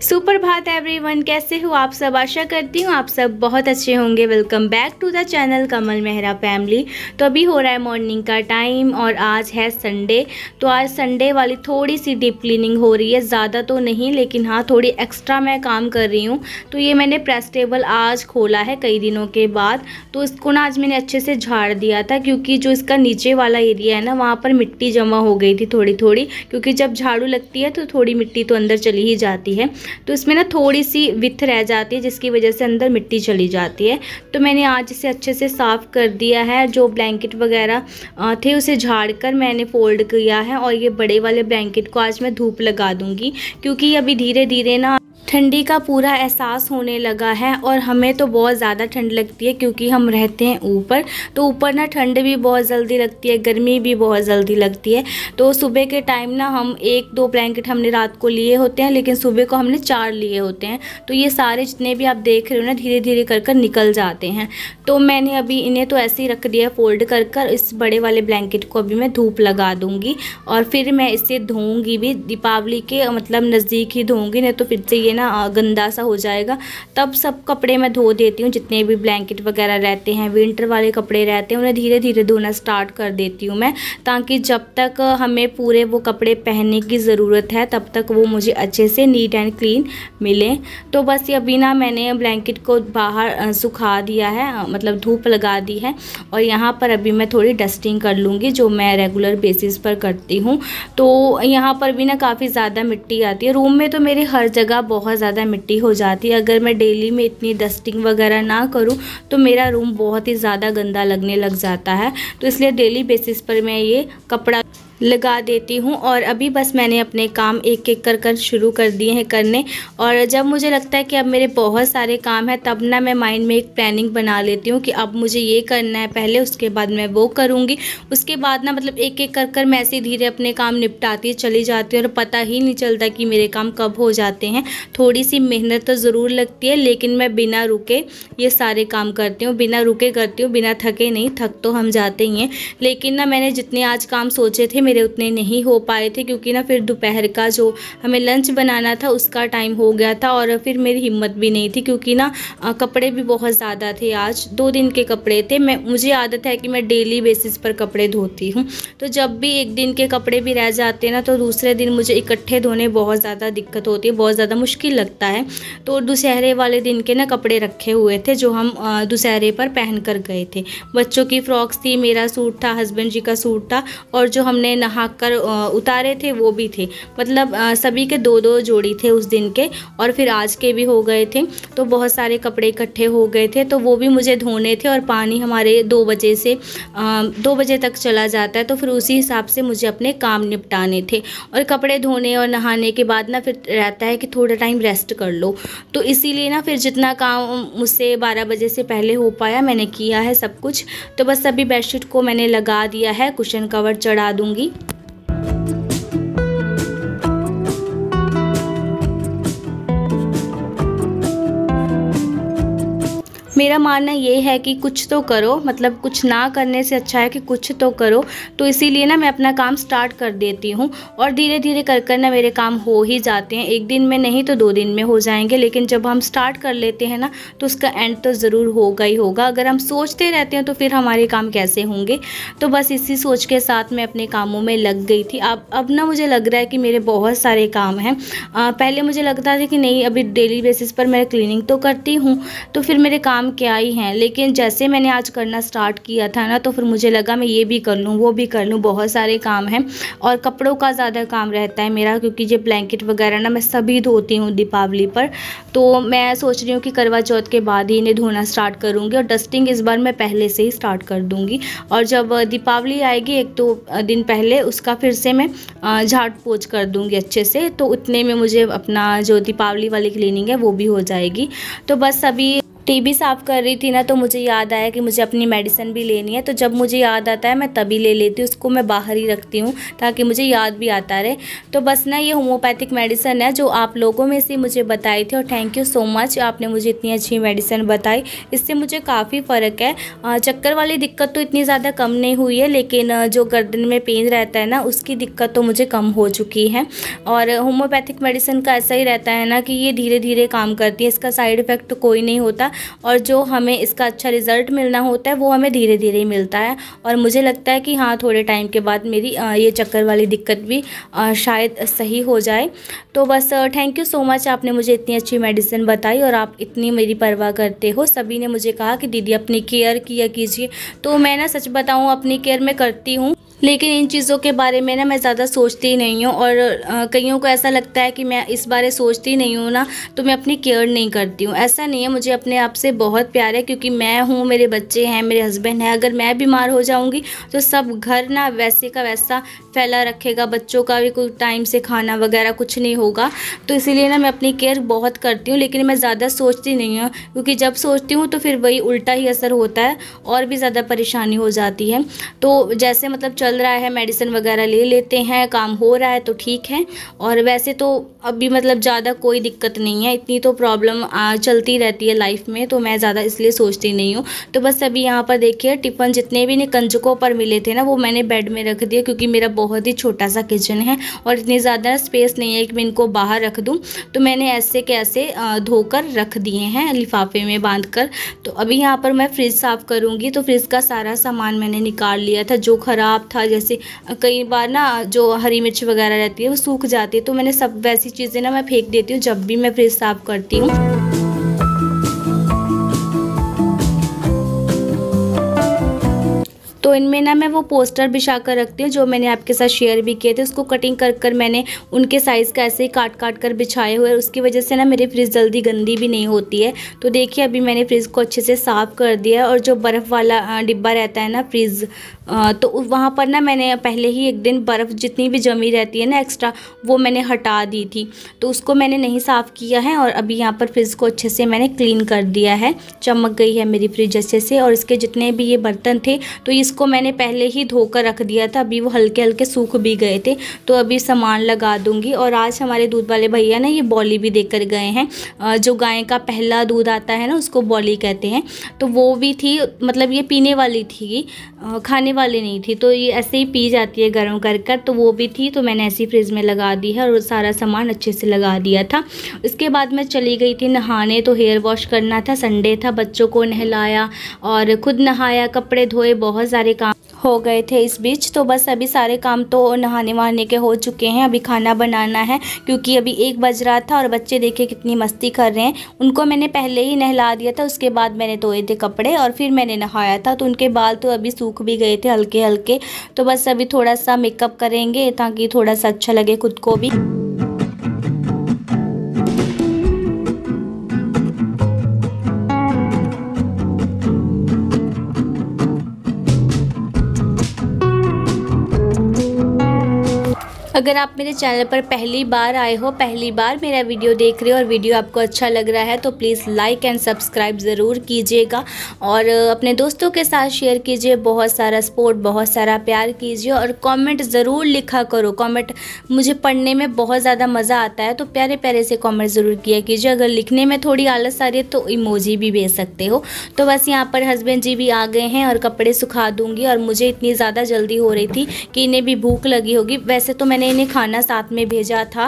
सुप्रभात एवरीवन, कैसे हो आप सब। आशा करती हूँ आप सब बहुत अच्छे होंगे। Welcome back to the channel Kamal Mehra family. तो अभी हो रहा है मॉर्निंग का टाइम और आज है संडे। तो आज संडे वाली थोड़ी सी डीप क्लीनिंग हो रही है, ज़्यादा तो नहीं लेकिन हाँ थोड़ी एक्स्ट्रा मैं काम कर रही हूँ। तो ये मैंने प्रेस टेबल आज खोला है कई दिनों के बाद। तो इसको ना आज मैंने अच्छे से झाड़ दिया था, क्योंकि जो इसका नीचे वाला एरिया है ना वहाँ पर मिट्टी जमा हो गई थी थोड़ी थोड़ी, क्योंकि जब झाड़ू लगती है तो थोड़ी मिट्टी तो अंदर चली ही जाती है। तो इसमें ना थोड़ी सी विथ रह जाती है जिसकी वजह से अंदर मिट्टी चली जाती है। तो मैंने आज इसे अच्छे से साफ़ कर दिया है। जो ब्लैंकेट वगैरह थे उसे झाड़ कर मैंने फोल्ड किया है और ये बड़े वाले ब्लैंकेट को आज मैं धूप लगा दूंगी, क्योंकि अभी धीरे धीरे ना ठंडी का पूरा एहसास होने लगा है। और हमें तो बहुत ज़्यादा ठंड लगती है क्योंकि हम रहते हैं ऊपर, तो ऊपर ना ठंड भी बहुत जल्दी लगती है, गर्मी भी बहुत जल्दी लगती है। तो सुबह के टाइम ना हम 1-2 ब्लैंकेट हमने रात को लिए होते हैं, लेकिन सुबह को हमने 4 लिए होते हैं। तो ये सारे जितने भी आप देख रहे हो ना धीरे धीरे कर कर निकल जाते हैं। तो मैंने अभी इन्हें तो ऐसे ही रख दिया फोल्ड कर कर। इस बड़े वाले ब्लैंकेट को अभी मैं धूप लगा दूँगी और फिर मैं इसे धोऊँगी भी। दीपावली के मतलब नज़दीक ही धोऊँगी, नहीं तो फिर से ये ना गंदा सा हो जाएगा। तब सब कपड़े मैं धो देती हूँ, जितने भी ब्लैंकेट वगैरह रहते हैं, विंटर वाले कपड़े रहते हैं, उन्हें धीरे धीरे धोना स्टार्ट कर देती हूँ मैं, ताकि जब तक हमें पूरे वो कपड़े पहनने की ज़रूरत है तब तक वो मुझे अच्छे से नीट एंड क्लीन मिले। तो बस ये अभी ना मैंने ब्लैंकेट को बाहर सुखा दिया है, मतलब धूप लगा दी है। और यहाँ पर अभी मैं थोड़ी डस्टिंग कर लूँगी, जो मैं रेगुलर बेसिस पर करती हूँ। तो यहाँ पर भी ना काफ़ी ज़्यादा मिट्टी आती है। रूम में तो मेरे हर जगह बहुत ज़्यादा मिट्टी हो जाती है। अगर मैं डेली में इतनी डस्टिंग वगैरह ना करूं तो मेरा रूम बहुत ही ज़्यादा गंदा लगने लग जाता है। तो इसलिए डेली बेसिस पर मैं ये कपड़ा लगा देती हूँ। और अभी बस मैंने अपने काम एक एक कर कर शुरू कर दिए हैं करने। और जब मुझे लगता है कि अब मेरे बहुत सारे काम हैं, तब ना मैं माइंड में एक प्लानिंग बना लेती हूँ कि अब मुझे ये करना है पहले, उसके बाद मैं वो करूँगी। उसके बाद ना मतलब एक एक कर कर मैं ऐसे धीरे अपने काम निपटाती चली जाती हूँ और पता ही नहीं चलता कि मेरे काम कब हो जाते हैं। थोड़ी सी मेहनत तो ज़रूर लगती है, लेकिन मैं बिना रुके ये सारे काम करती हूँ, बिना रुके करती हूँ, बिना थके नहीं। थक तो हम जाते ही हैं, लेकिन ना मैंने जितने आज काम सोचे थे मेरे उतने नहीं हो पाए थे, क्योंकि ना फिर दोपहर का जो हमें लंच बनाना था उसका टाइम हो गया था। और फिर मेरी हिम्मत भी नहीं थी, क्योंकि ना कपड़े भी बहुत ज़्यादा थे। आज 2 दिन के कपड़े थे। मुझे आदत है कि मैं डेली बेसिस पर कपड़े धोती हूँ। तो जब भी एक दिन के कपड़े भी रह जाते हैं ना, तो दूसरे दिन मुझे इकट्ठे धोने बहुत ज़्यादा दिक्कत होती है, बहुत ज़्यादा मुश्किल लगता है। तो दुशहरे वाले दिन के ना कपड़े रखे हुए थे जो हम दुशहरे पर पहन कर गए थे। बच्चों की फ्रॉक्स थी, मेरा सूट था, हस्बैंड जी का सूट था, और जो हमने नहाकर उतारे थे वो भी थे। मतलब सभी के 2-2 जोड़ी थे उस दिन के, और फिर आज के भी हो गए थे। तो बहुत सारे कपड़े इकट्ठे हो गए थे, तो वो भी मुझे धोने थे। और पानी हमारे 2 बजे से 2 बजे तक चला जाता है, तो फिर उसी हिसाब से मुझे अपने काम निपटाने थे। और कपड़े धोने और नहाने के बाद ना फिर रहता है कि थोड़ा टाइम रेस्ट कर लो। तो इसीलिए ना फिर जितना काम मुझसे 12 बजे से पहले हो पाया मैंने किया है सब कुछ। तो बस अभी बेडशीट को मैंने लगा दिया है, कुशन कवर चढ़ा दूंगी। मेरा मानना ये है कि कुछ तो करो, मतलब कुछ ना करने से अच्छा है कि कुछ तो करो। तो इसीलिए ना मैं अपना काम स्टार्ट कर देती हूँ, और धीरे धीरे कर कर ना मेरे काम हो ही जाते हैं। एक दिन में नहीं तो 2 दिन में हो जाएंगे, लेकिन जब हम स्टार्ट कर लेते हैं ना तो उसका एंड तो ज़रूर होगा ही होगा। अगर हम सोचते रहते हैं तो फिर हमारे काम कैसे होंगे। तो बस इसी सोच के साथ मैं अपने कामों में लग गई थी। अब ना मुझे लग रहा है कि मेरे बहुत सारे काम हैं। पहले मुझे लगता था कि नहीं, अभी डेली बेसिस पर मैं क्लीनिंग तो करती हूँ तो फिर मेरे काम क्या ही हैं। लेकिन जैसे मैंने आज करना स्टार्ट किया था ना, तो फिर मुझे लगा मैं ये भी कर लूँ, वो भी कर लूँ, बहुत सारे काम हैं। और कपड़ों का ज़्यादा काम रहता है मेरा, क्योंकि ये ब्लैंकेट वगैरह ना मैं सभी धोती हूँ दीपावली पर। तो मैं सोच रही हूँ कि करवा चौथ के बाद ही इन्हें धोना स्टार्ट करूँगी, और डस्टिंग इस बार मैं पहले से ही स्टार्ट कर दूँगी। और जब दीपावली आएगी 1-2 दिन पहले, उसका फिर से मैं झाड़ पोंछ कर दूँगी अच्छे से। तो उतने में मुझे अपना जो दीपावली वाली क्लीनिंग है वो भी हो जाएगी। तो बस अभी टीवी साफ़ कर रही थी ना, तो मुझे याद आया कि मुझे अपनी मेडिसिन भी लेनी है। तो जब मुझे याद आता है मैं तभी ले लेती हूँ, उसको मैं बाहर ही रखती हूँ ताकि मुझे याद भी आता रहे। तो बस ना ये होम्योपैथिक मेडिसिन है जो आप लोगों में से मुझे बताई थी, और थैंक यू सो मच, आपने मुझे इतनी अच्छी मेडिसिन बताई। इससे मुझे काफ़ी फ़र्क है। चक्कर वाली दिक्कत तो इतनी ज़्यादा कम नहीं हुई है, लेकिन जो गर्दन में पेन रहता है ना, उसकी दिक्कत तो मुझे कम हो चुकी है। और होम्योपैथिक मेडिसिन का ऐसा ही रहता है ना कि ये धीरे धीरे काम करती है, इसका साइड इफ़ेक्ट कोई नहीं होता, और जो हमें इसका अच्छा रिज़ल्ट मिलना होता है वो हमें धीरे धीरे ही मिलता है। और मुझे लगता है कि हाँ, थोड़े टाइम के बाद मेरी ये चक्कर वाली दिक्कत भी शायद सही हो जाए। तो बस थैंक यू सो मच, आपने मुझे इतनी अच्छी मेडिसिन बताई और आप इतनी मेरी परवाह करते हो। सभी ने मुझे कहा कि दीदी अपनी केयर किया कीजिए, तो मैं ना सच बताऊँ अपनी केयर मैं करती हूँ, लेकिन इन चीज़ों के बारे में ना मैं ज़्यादा सोचती नहीं हूँ। और कईयों को ऐसा लगता है कि मैं इस बारे सोचती नहीं हूँ ना, तो मैं अपनी केयर नहीं करती हूँ। ऐसा नहीं है, मुझे अपने आप से बहुत प्यार है, क्योंकि मैं हूँ, मेरे बच्चे हैं, मेरे हस्बैंड हैं। अगर मैं बीमार हो जाऊँगी तो सब घर ना वैसे का वैसा फैला रखेगा, बच्चों का भी कोई टाइम से खाना वगैरह कुछ नहीं होगा। तो इसीलिए ना मैं अपनी केयर बहुत करती हूँ, लेकिन मैं ज़्यादा सोचती नहीं हूँ, क्योंकि जब सोचती हूँ तो फिर वही उल्टा ही असर होता है और भी ज़्यादा परेशानी हो जाती है। तो जैसे मतलब चल रहा है, मेडिसिन वगैरह ले लेते हैं, काम हो रहा है तो ठीक है। और वैसे तो अभी मतलब ज़्यादा कोई दिक्कत नहीं है, इतनी तो प्रॉब्लम चलती रहती है लाइफ में, तो मैं ज़्यादा इसलिए सोचती नहीं हूँ। तो बस अभी यहाँ पर देखिए टिफ़िन जितने भी कंजकों पर मिले थे ना, वो मैंने बेड में रख दिया, क्योंकि मेरा बहुत ही छोटा सा किचन है और इतनी ज़्यादा स्पेस नहीं है कि मैं इनको बाहर रख दूँ। तो मैंने ऐसे के ऐसे धोकर रख दिए हैं लिफाफे में बांध कर। तो अभी यहाँ पर मैं फ्रिज साफ़ करूँगी। तो फ्रिज का सारा सामान मैंने निकाल लिया था जो ख़राब था, जैसे कई बार ना जो हरी मिर्च वगैरह रहती है वो सूख जाती है, तो मैंने सब वैसी चीज़ें ना मैं फेंक देती हूँ जब भी मैं फ्रिज साफ़ करती हूँ। तो इनमें ना मैं वो पोस्टर बिछा कर रखती हूँ जो मैंने आपके साथ शेयर भी किए थे, उसको कटिंग कर मैंने उनके साइज़ का ऐसे ही काट कर बिछाए हुए, उसकी वजह से ना मेरी फ्रिज जल्दी गंदी भी नहीं होती है। तो देखिए अभी मैंने फ्रिज को अच्छे से साफ़ कर दिया है। और जो बर्फ़ वाला डिब्बा रहता है ना फ्रिज, तो वहाँ पर ना मैंने पहले ही एक दिन बर्फ़ जितनी भी जमी रहती है ना एक्स्ट्रा, वो मैंने हटा दी थी, तो उसको मैंने नहीं साफ़ किया है। और अभी यहाँ पर फ्रिज को अच्छे से मैंने क्लीन कर दिया है, चमक गई है मेरी फ्रिज अच्छे से। और इसके जितने भी ये बर्तन थे तो इसको मैंने पहले ही धोकर रख दिया था, अभी वो हल्के हल्के सूख भी गए थे, तो अभी सामान लगा दूंगी। और आज हमारे दूध वाले भैया ना ये बॉली भी देकर गए हैं, जो गाय का पहला दूध आता है ना उसको बॉली कहते हैं। तो वो भी थी, मतलब ये पीने वाली थी, खाने वाली नहीं थी, तो ये ऐसे ही पी जाती है गर्म कर कर, तो वो भी थी, तो मैंने ऐसी फ्रिज में लगा दी है और सारा सामान अच्छे से लगा दिया था। इसके बाद मैं चली गई थी नहाने, तो हेयर वॉश करना था, संडे था, बच्चों को नहलाया और खुद नहाया, कपड़े धोए, बहुत सारे काम हो गए थे इस बीच। तो बस अभी सारे काम तो नहाने वहाने के हो चुके हैं, अभी खाना बनाना है, क्योंकि अभी 1 बज रहा था और बच्चे देखिए कितनी मस्ती कर रहे हैं। उनको मैंने पहले ही नहला दिया था, उसके बाद मैंने धोए थे कपड़े और फिर मैंने नहाया था, तो उनके बाल तो अभी सूख भी गए थे हल्के हल्के। तो बस अभी थोड़ा सा मेकअप करेंगे ताकि थोड़ा सा अच्छा लगे खुद को भी। अगर आप मेरे चैनल पर पहली बार आए हो, पहली बार मेरा वीडियो देख रहे हो और वीडियो आपको अच्छा लग रहा है, तो प्लीज़ लाइक एंड सब्सक्राइब ज़रूर कीजिएगा और अपने दोस्तों के साथ शेयर कीजिए। बहुत सारा सपोर्ट, बहुत सारा प्यार कीजिए और कमेंट ज़रूर लिखा करो। कमेंट मुझे पढ़ने में बहुत ज़्यादा मज़ा आता है, तो प्यारे प्यारे से कमेंट ज़रूर किया कीजिए। अगर लिखने में थोड़ी आलस आ रही है तो इमोजी भी भेज सकते हो। तो बस यहाँ पर हस्बैंड जी भी आ गए हैं और कपड़े सुखा दूँगी। और मुझे इतनी ज़्यादा जल्दी हो रही थी कि इन्हें भी भूख लगी होगी। वैसे तो मैंने इन्हें खाना साथ में भेजा था,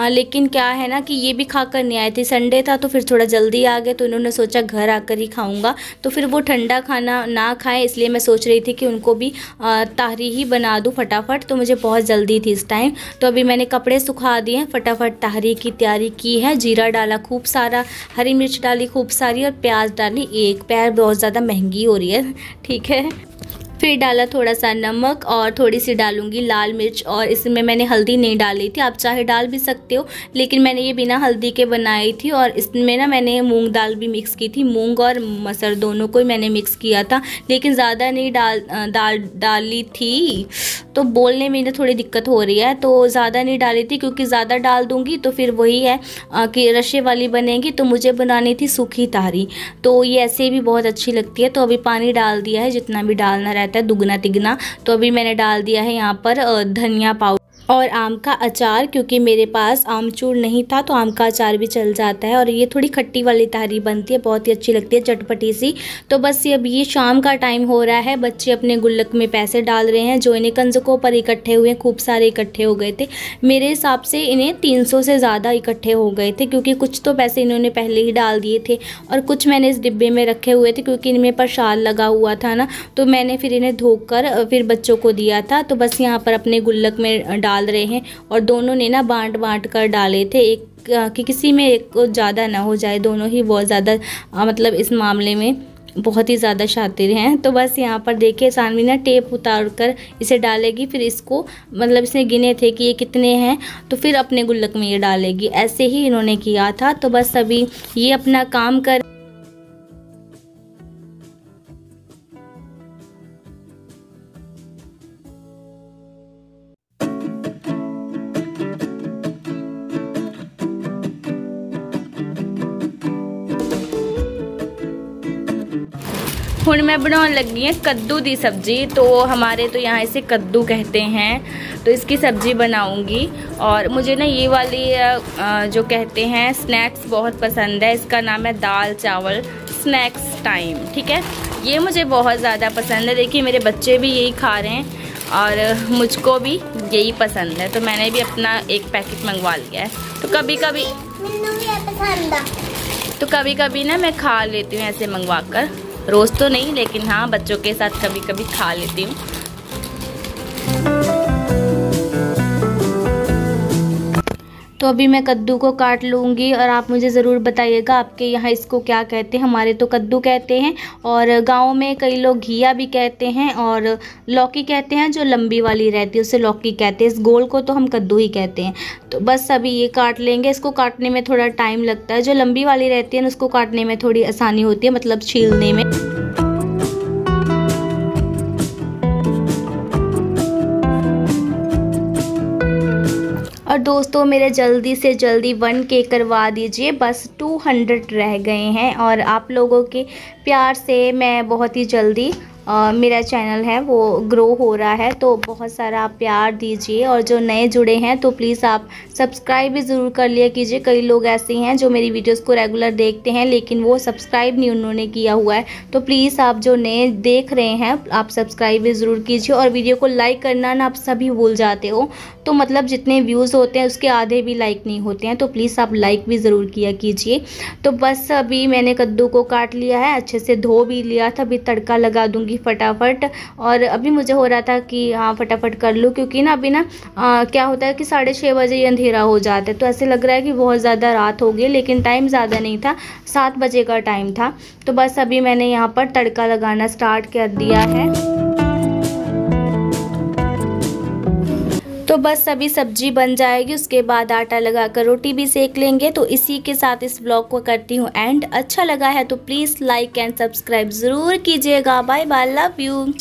लेकिन क्या है ना कि ये भी खाकर नहीं आए थे, संडे था तो फिर थोड़ा जल्दी आ गए, तो इन्होंने सोचा घर आकर ही खाऊंगा, तो फिर वो ठंडा खाना ना खाएं, इसलिए मैं सोच रही थी कि उनको भी ताहरी ही बना दूं फटाफट। तो मुझे बहुत जल्दी थी इस टाइम, तो अभी मैंने कपड़े सुखा दिए हैं, फटाफट ताहरी की तैयारी की है। जीरा डाला खूब सारा, हरी मिर्च डाली खूब सारी और प्याज डाली एक। प्याज बहुत ज़्यादा महंगी हो रही है, ठीक है। फिर डाला थोड़ा सा नमक और थोड़ी सी डालूंगी लाल मिर्च, और इसमें मैंने हल्दी नहीं डाली थी, आप चाहे डाल भी सकते हो, लेकिन मैंने ये बिना हल्दी के बनाई थी। और इसमें ना मैंने मूंग दाल भी मिक्स की थी, मूंग और मसर दोनों को ही मैंने मिक्स किया था, लेकिन ज़्यादा नहीं डाली थी, तो बोलने में ना थोड़ी दिक्कत हो रही है, तो ज़्यादा नहीं डाली थी, क्योंकि ज़्यादा डाल दूँगी तो फिर वही है कि रशे वाली बनेगी। तो मुझे बनानी थी सूखी तारी, तो ये ऐसे भी बहुत अच्छी लगती है। तो अभी पानी डाल दिया है, जितना भी डालना रहता है दुगना तिगना। तो अभी मैंने डाल दिया है यहाँ पर धनिया पाउडर और आम का अचार, क्योंकि मेरे पास आमचूर नहीं था तो आम का अचार भी चल जाता है। और ये थोड़ी खट्टी वाली तारी बनती है, बहुत ही अच्छी लगती है, चटपटी सी। तो बस ये अभी ये शाम का टाइम हो रहा है, बच्चे अपने गुल्लक में पैसे डाल रहे हैं, जो इन्हें कंजकों पर इकट्ठे हुए, खूब सारे इकट्ठे हो गए थे। मेरे हिसाब से इन्हें 300 से ज़्यादा इकट्ठे हो गए थे, क्योंकि कुछ तो पैसे इन्होंने पहले ही डाल दिए थे और कुछ मैंने इस डिब्बे में रखे हुए थे, क्योंकि इनमें पर शाल लगा हुआ था ना, तो मैंने फिर इन्हें धोकर फिर बच्चों को दिया था। तो बस यहाँ पर अपने गुल्लक में डाल रहे हैं, और दोनों ने ना बांट कर डाले थे, एक कि किसी में एक को ज़्यादा ना हो जाए। दोनों ही बहुत ज़्यादा मतलब इस मामले में बहुत ही ज़्यादा शातिर हैं। तो बस यहाँ पर देखिए सानवी ना टेप उतार कर इसे डालेगी, फिर इसको मतलब इसने गिने थे कि ये कितने हैं, तो फिर अपने गुल्लक में ये डालेगी। ऐसे ही इन्होंने किया था। तो बस अभी ये अपना काम कर ਹੁਣ मैं बनाने लगी है कद्दू दी सब्जी। तो हमारे तो यहाँ इसे कद्दू कहते हैं, तो इसकी सब्जी बनाऊंगी। और मुझे ना ये वाली जो कहते हैं स्नैक्स बहुत पसंद है, इसका नाम है दाल चावल स्नैक्स टाइम, ठीक है। ये मुझे बहुत ज़्यादा पसंद है, देखिए मेरे बच्चे भी यही खा रहे हैं और मुझको भी यही पसंद है, तो मैंने भी अपना एक पैकेट मंगवा लिया है। तो कभी कभी ना मैं खा लेती हूँ ऐसे मंगवा कर, रोज़ तो नहीं, लेकिन हाँ बच्चों के साथ कभी कभी खा लेती हूँ। तो अभी मैं कद्दू को काट लूँगी और आप मुझे ज़रूर बताइएगा आपके यहाँ इसको क्या कहते हैं। हमारे तो कद्दू कहते हैं, और गांव में कई लोग घिया भी कहते हैं, और लौकी कहते हैं, जो लंबी वाली रहती है उसे लौकी कहते हैं, इस गोल को तो हम कद्दू ही कहते हैं। तो बस अभी ये काट लेंगे, इसको काटने में थोड़ा टाइम लगता है, जो लंबी वाली रहती है ना उसको काटने में थोड़ी आसानी होती है, मतलब छीलने में। और दोस्तों मेरे जल्दी से जल्दी 1K करवा दीजिए, बस 200 रह गए हैं, और आप लोगों के प्यार से मैं बहुत ही जल्दी मेरा चैनल है वो ग्रो हो रहा है। तो बहुत सारा आप प्यार दीजिए, और जो नए जुड़े हैं तो प्लीज़ आप सब्सक्राइब भी ज़रूर कर लिया कीजिए। कई लोग ऐसे हैं जो मेरी वीडियोस को रेगुलर देखते हैं लेकिन वो सब्सक्राइब नहीं उन्होंने किया हुआ है, तो प्लीज़ आप जो नए देख रहे हैं आप सब्सक्राइब भी ज़रूर कीजिए। और वीडियो को लाइक करना ना आप सभी भूल जाते हो, तो मतलब जितने व्यूज़ होते हैं उसके आधे भी लाइक नहीं होते हैं, तो प्लीज़ आप लाइक भी ज़रूर किया कीजिए। तो बस अभी मैंने कद्दू को काट लिया है, अच्छे से धो भी लिया था, अभी तड़का लगा दूंगी फटाफट। और अभी मुझे हो रहा था कि हाँ फटाफट कर लूँ, क्योंकि ना अभी ना क्या होता है कि 6:30 बजे ही अंधेरा हो जाता है, तो ऐसे लग रहा है कि बहुत ज़्यादा रात हो गई, लेकिन टाइम ज़्यादा नहीं था, 7 बजे का टाइम था। तो बस अभी मैंने यहाँ पर तड़का लगाना स्टार्ट कर दिया है। तो बस अभी सब्जी बन जाएगी, उसके बाद आटा लगाकर रोटी भी सेक लेंगे। तो इसी के साथ इस ब्लॉग को करती हूँ एंड। अच्छा लगा है तो प्लीज़ लाइक एंड सब्सक्राइब ज़रूर कीजिएगा। Bye bye, love you.